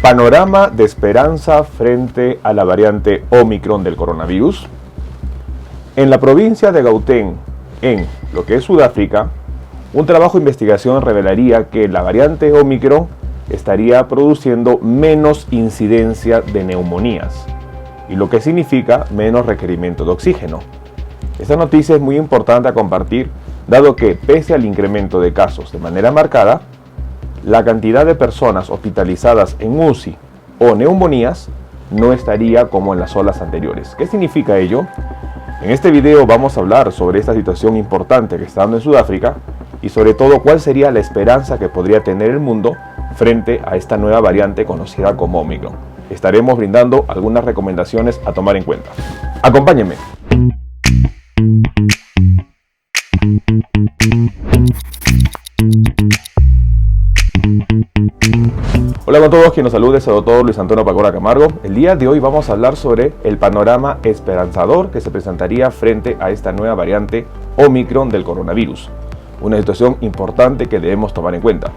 Panorama de esperanza frente a la variante Omicron del coronavirus. En la provincia de Gauteng, en lo que es Sudáfrica, un trabajo de investigación revelaría que la variante Omicron estaría produciendo menos incidencia de neumonías, y lo que significa menos requerimiento de oxígeno. Esta noticia es muy importante a compartir, dado que pese al incremento de casos de manera marcada, la cantidad de personas hospitalizadas en UCI o neumonías no estaría como en las olas anteriores. ¿Qué significa ello? En este video vamos a hablar sobre esta situación importante que está dando en Sudáfrica y sobre todo cuál sería la esperanza que podría tener el mundo frente a esta nueva variante conocida como Omicron. Estaremos brindando algunas recomendaciones a tomar en cuenta. Acompáñenme. Hola con todos, quien nos saluda es el doctor Luis Antonio Pacora Camargo. El día de hoy vamos a hablar sobre el panorama esperanzador que se presentaría frente a esta nueva variante Omicron del coronavirus. Una situación importante que debemos tomar en cuenta.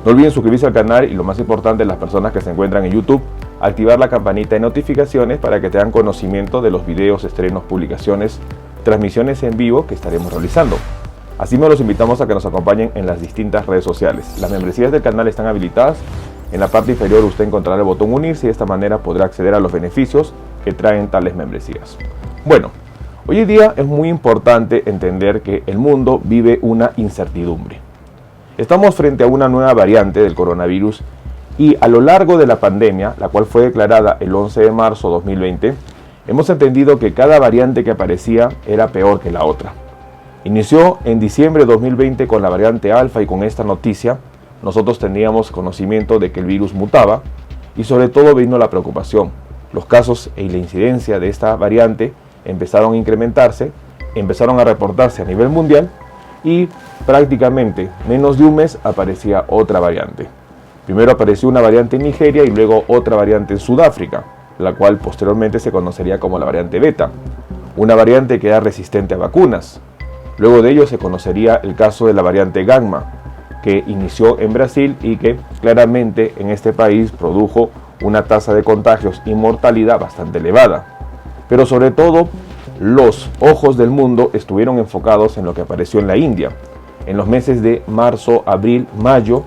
No olviden suscribirse al canal y lo más importante, las personas que se encuentran en YouTube, activar la campanita de notificaciones para que tengan conocimiento de los videos, estrenos, publicaciones, transmisiones en vivo que estaremos realizando. Asimismo, los invitamos a que nos acompañen en las distintas redes sociales. Las membresías del canal están habilitadas. En la parte inferior usted encontrará el botón unirse y de esta manera podrá acceder a los beneficios que traen tales membresías. Bueno, hoy en día es muy importante entender que el mundo vive una incertidumbre. Estamos frente a una nueva variante del coronavirus y a lo largo de la pandemia, la cual fue declarada el 11 de marzo de 2020, hemos entendido que cada variante que aparecía era peor que la otra. Inició en diciembre de 2020 con la variante Alfa y con esta noticia nosotros teníamos conocimiento de que el virus mutaba y sobre todo vino la preocupación. Los casos y la incidencia de esta variante empezaron a incrementarse, empezaron a reportarse a nivel mundial y prácticamente menos de un mes aparecía otra variante. Primero apareció una variante en Nigeria y luego otra variante en Sudáfrica, la cual posteriormente se conocería como la variante Beta, una variante que era resistente a vacunas. Luego de ello se conocería el caso de la variante Gamma, que inició en Brasil y que claramente en este país produjo una tasa de contagios y mortalidad bastante elevada. Pero sobre todo, los ojos del mundo estuvieron enfocados en lo que apareció en la India. En los meses de marzo, abril, mayo,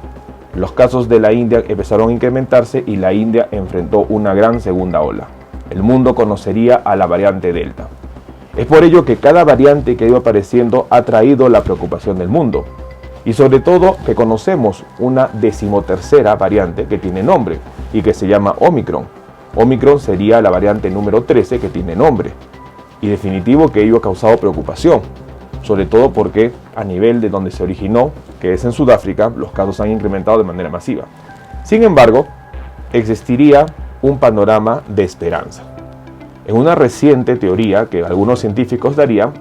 los casos de la India empezaron a incrementarse y la India enfrentó una gran segunda ola. El mundo conocería a la variante Delta. Es por ello que cada variante que ha ido apareciendo ha traído la preocupación del mundo. Y sobre todo que conocemos una 13ª variante que tiene nombre y que se llama Omicron. Omicron sería la variante número 13 que tiene nombre. Y definitivo que ello ha causado preocupación. Sobre todo porque a nivel de donde se originó, que es en Sudáfrica, los casos han incrementado de manera masiva. Sin embargo, existiría un panorama de esperanza. En una reciente teoría que algunos científicos darían,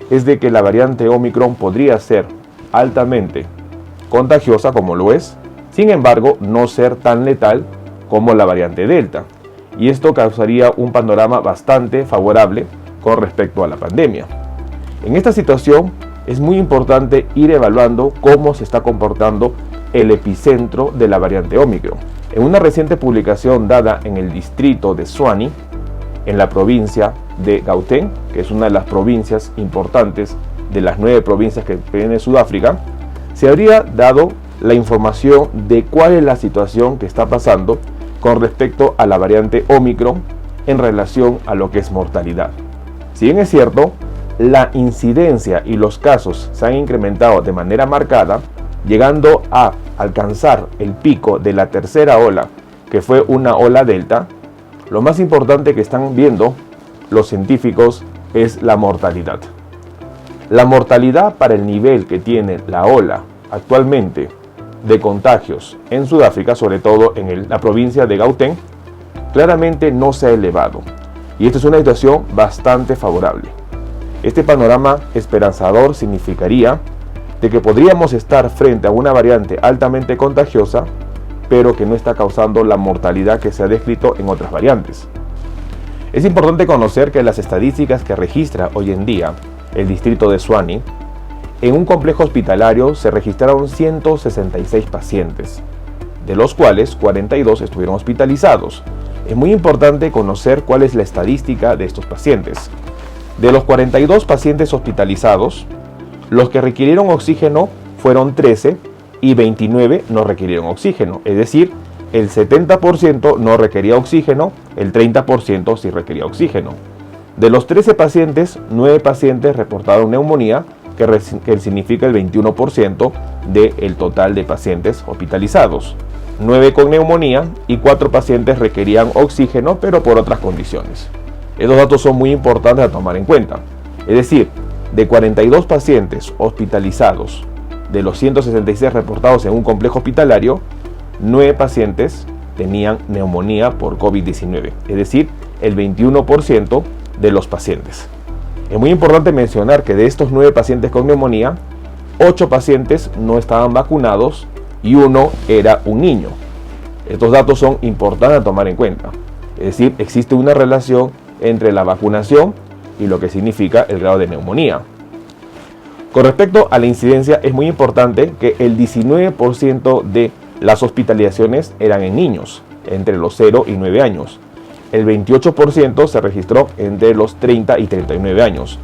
es de que la variante Omicron podría ser altamente contagiosa como lo es, sin embargo no ser tan letal como la variante Delta. Y esto causaría un panorama bastante favorable con respecto a la pandemia. En esta situación es muy importante ir evaluando cómo se está comportando el epicentro de la variante Omicron. En una reciente publicación dada en el distrito de Tshwane, en la provincia de Gauteng, que es una de las provincias importantes de las 9 provincias que tiene Sudáfrica, se habría dado la información de cuál es la situación que está pasando con respecto a la variante Omicron en relación a lo que es mortalidad. Si bien es cierto, la incidencia y los casos se han incrementado de manera marcada, llegando a alcanzar el pico de la tercera ola, que fue una ola Delta, lo más importante que están viendo los científicos es la mortalidad. La mortalidad para el nivel que tiene la ola actualmente de contagios en Sudáfrica, sobre todo en la provincia de Gauteng, claramente no se ha elevado. Y esta es una situación bastante favorable. Este panorama esperanzador significaría de que podríamos estar frente a una variante altamente contagiosa, pero que no está causando la mortalidad que se ha descrito en otras variantes. Es importante conocer que las estadísticas que registra hoy en día el distrito de Tshwane, en un complejo hospitalario se registraron 166 pacientes, de los cuales 42 estuvieron hospitalizados. Es muy importante conocer cuál es la estadística de estos pacientes. De los 42 pacientes hospitalizados, los que requirieron oxígeno fueron 13 y 29 no requirieron oxígeno, es decir, el 70% no requería oxígeno, el 30% sí requería oxígeno. De los 13 pacientes, 9 pacientes reportaron neumonía, que significa el 21% del total de pacientes hospitalizados. 9 con neumonía y 4 pacientes requerían oxígeno, pero por otras condiciones. Estos datos son muy importantes a tomar en cuenta. Es decir, de 42 pacientes hospitalizados, de los 166 reportados en un complejo hospitalario, 9 pacientes tenían neumonía por COVID-19, es decir, el 21% de los pacientes. Es muy importante mencionar que de estos 9 pacientes con neumonía, 8 pacientes no estaban vacunados y 1 era un niño. Estos datos son importantes a tomar en cuenta. Es decir, existe una relación entre la vacunación y lo que significa el grado de neumonía. Con respecto a la incidencia, es muy importante que el 19% de las hospitalizaciones eran en niños, entre los 0 y 9 años. El 28% se registró entre los 30 y 39 años.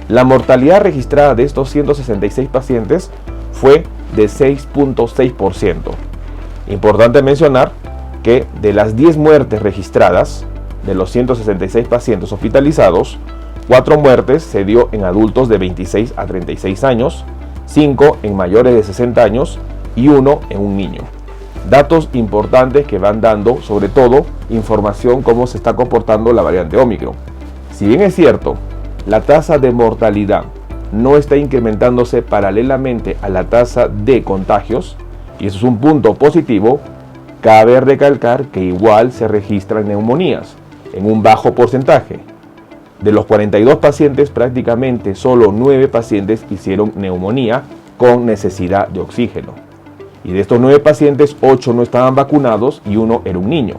La mortalidad registrada de estos 166 pacientes fue de 6.6%. Importante mencionar que de las 10 muertes registradas, de los 166 pacientes hospitalizados, 4 muertes se dio en adultos de 26 a 36 años, 5 en mayores de 60 años y 1 en un niño. Datos importantes que van dando, sobre todo, información cómo se está comportando la variante Ómicron. Si bien es cierto, la tasa de mortalidad no está incrementándose paralelamente a la tasa de contagios, y eso es un punto positivo, cabe recalcar que igual se registran neumonías, en un bajo porcentaje. De los 42 pacientes, prácticamente solo 9 pacientes hicieron neumonía con necesidad de oxígeno. Y de estos 9 pacientes, 8 no estaban vacunados y 1 era un niño.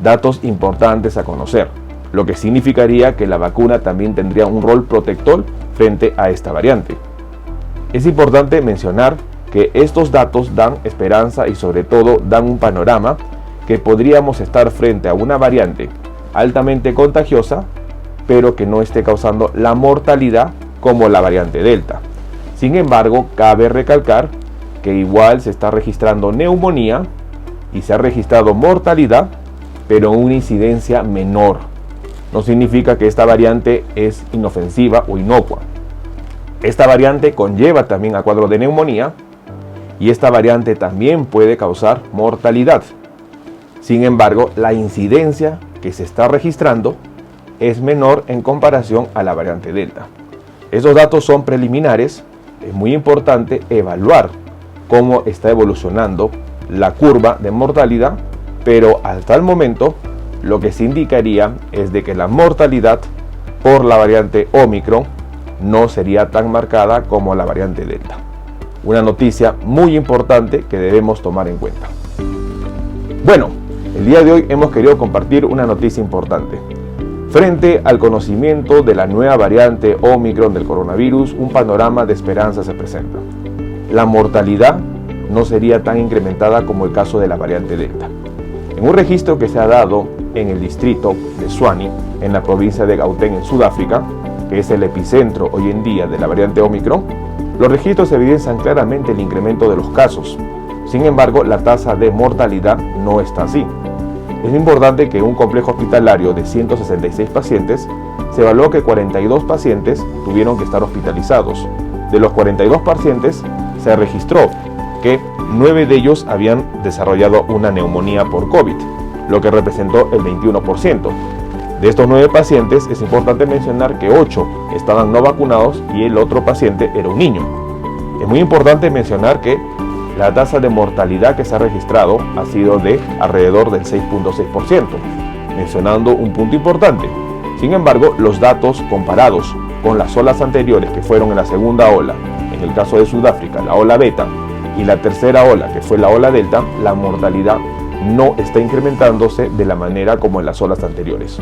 Datos importantes a conocer, lo que significaría que la vacuna también tendría un rol protector frente a esta variante. Es importante mencionar que estos datos dan esperanza y sobre todo dan un panorama que podríamos estar frente a una variante altamente contagiosa, pero que no esté causando la mortalidad como la variante Delta. Sin embargo, cabe recalcar que igual se está registrando neumonía y se ha registrado mortalidad, pero en una incidencia menor. No significa que esta variante es inofensiva o inocua. Esta variante conlleva también a cuadros de neumonía y esta variante también puede causar mortalidad. Sin embargo, la incidencia que se está registrando es menor en comparación a la variante Delta. Esos datos son preliminares. Es muy importante evaluar cómo está evolucionando la curva de mortalidad, pero hasta el momento lo que se indicaría es de que la mortalidad por la variante Ómicron no sería tan marcada como la variante Delta. Una noticia muy importante que debemos tomar en cuenta. Bueno, el día de hoy hemos querido compartir una noticia importante. Frente al conocimiento de la nueva variante Ómicron del coronavirus, un panorama de esperanza se presenta. La mortalidad no sería tan incrementada como el caso de la variante Delta. En un registro que se ha dado en el distrito de Tshwane, en la provincia de Gauteng, en Sudáfrica, que es el epicentro hoy en día de la variante Ómicron, los registros evidencian claramente el incremento de los casos. Sin embargo, la tasa de mortalidad no está así. Es importante que en un complejo hospitalario de 166 pacientes se evaluó que 42 pacientes tuvieron que estar hospitalizados. De los 42 pacientes se registró que 9 de ellos habían desarrollado una neumonía por COVID, lo que representó el 21%. De estos 9 pacientes es importante mencionar que 8 estaban no vacunados y el otro paciente era un niño. Es muy importante mencionar que la tasa de mortalidad que se ha registrado ha sido de alrededor del 6.6%, mencionando un punto importante. Sin embargo, los datos comparados con las olas anteriores que fueron en la segunda ola, en el caso de Sudáfrica, la ola beta, y la tercera ola, que fue la ola delta, la mortalidad no está incrementándose de la manera como en las olas anteriores.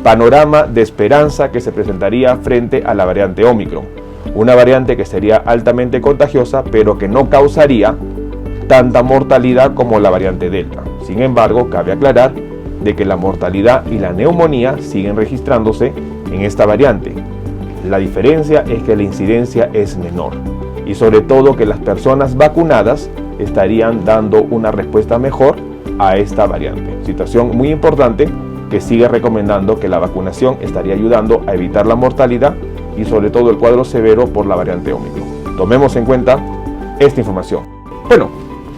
Panorama de esperanza que se presentaría frente a la variante Ómicron. Una variante que sería altamente contagiosa, pero que no causaría tanta mortalidad como la variante Delta. Sin embargo, cabe aclarar de que la mortalidad y la neumonía siguen registrándose en esta variante. La diferencia es que la incidencia es menor y sobre todo que las personas vacunadas estarían dando una respuesta mejor a esta variante. Situación muy importante que sigue recomendando que la vacunación estaría ayudando a evitar la mortalidad y sobre todo el cuadro severo por la variante Ómicron. Tomemos en cuenta esta información. Bueno,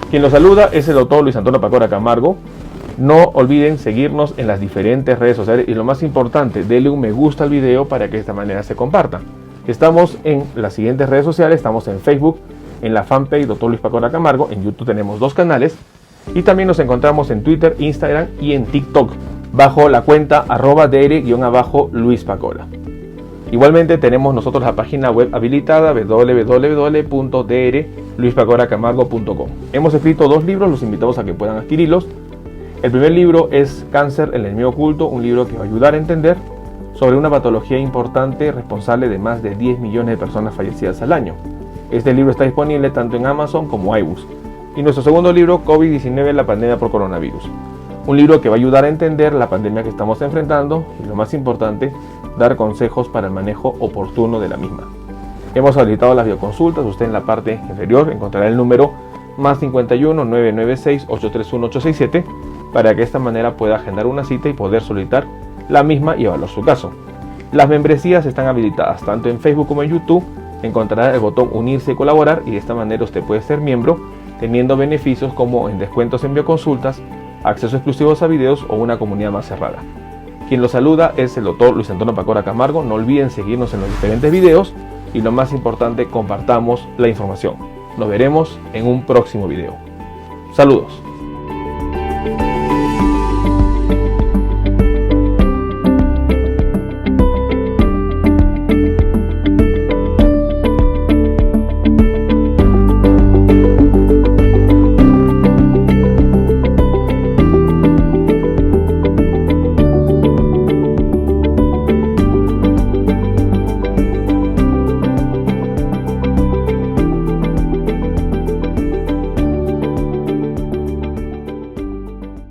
quien los saluda es el doctor Luis Antonio Pacora Camargo. No olviden seguirnos en las diferentes redes sociales y lo más importante, denle un me gusta al video para que de esta manera se comparta. Estamos en las siguientes redes sociales, estamos en Facebook, en la fanpage Dr. Luis Pacora Camargo, en YouTube tenemos 2 canales y también nos encontramos en Twitter, Instagram y en TikTok bajo la cuenta @dr_Luis Pacora. Igualmente tenemos nosotros la página web habilitada www.drluispacoracamargo.com. Hemos escrito 2 libros, los invitamos a que puedan adquirirlos. El primer libro es Cáncer, el enemigo oculto, un libro que va a ayudar a entender sobre una patología importante responsable de más de 10 millones de personas fallecidas al año. Este libro está disponible tanto en Amazon como iBooks. Y nuestro segundo libro, COVID-19, la pandemia por coronavirus. Un libro que va a ayudar a entender la pandemia que estamos enfrentando y lo más importante, dar consejos para el manejo oportuno de la misma. Hemos habilitado las videoconsultas, usted en la parte inferior encontrará el número +51 996 831 867 para que de esta manera pueda agendar una cita y poder solicitar la misma y evaluar su caso. Las membresías están habilitadas tanto en Facebook como en YouTube. Encontrará el botón unirse y colaborar y de esta manera usted puede ser miembro teniendo beneficios como en descuentos en bioconsultas, acceso exclusivos a videos o una comunidad más cerrada. Quien los saluda es el doctor Luis Antonio Pacora Camargo. No olviden seguirnos en los diferentes videos y lo más importante, compartamos la información. Nos veremos en un próximo video. Saludos.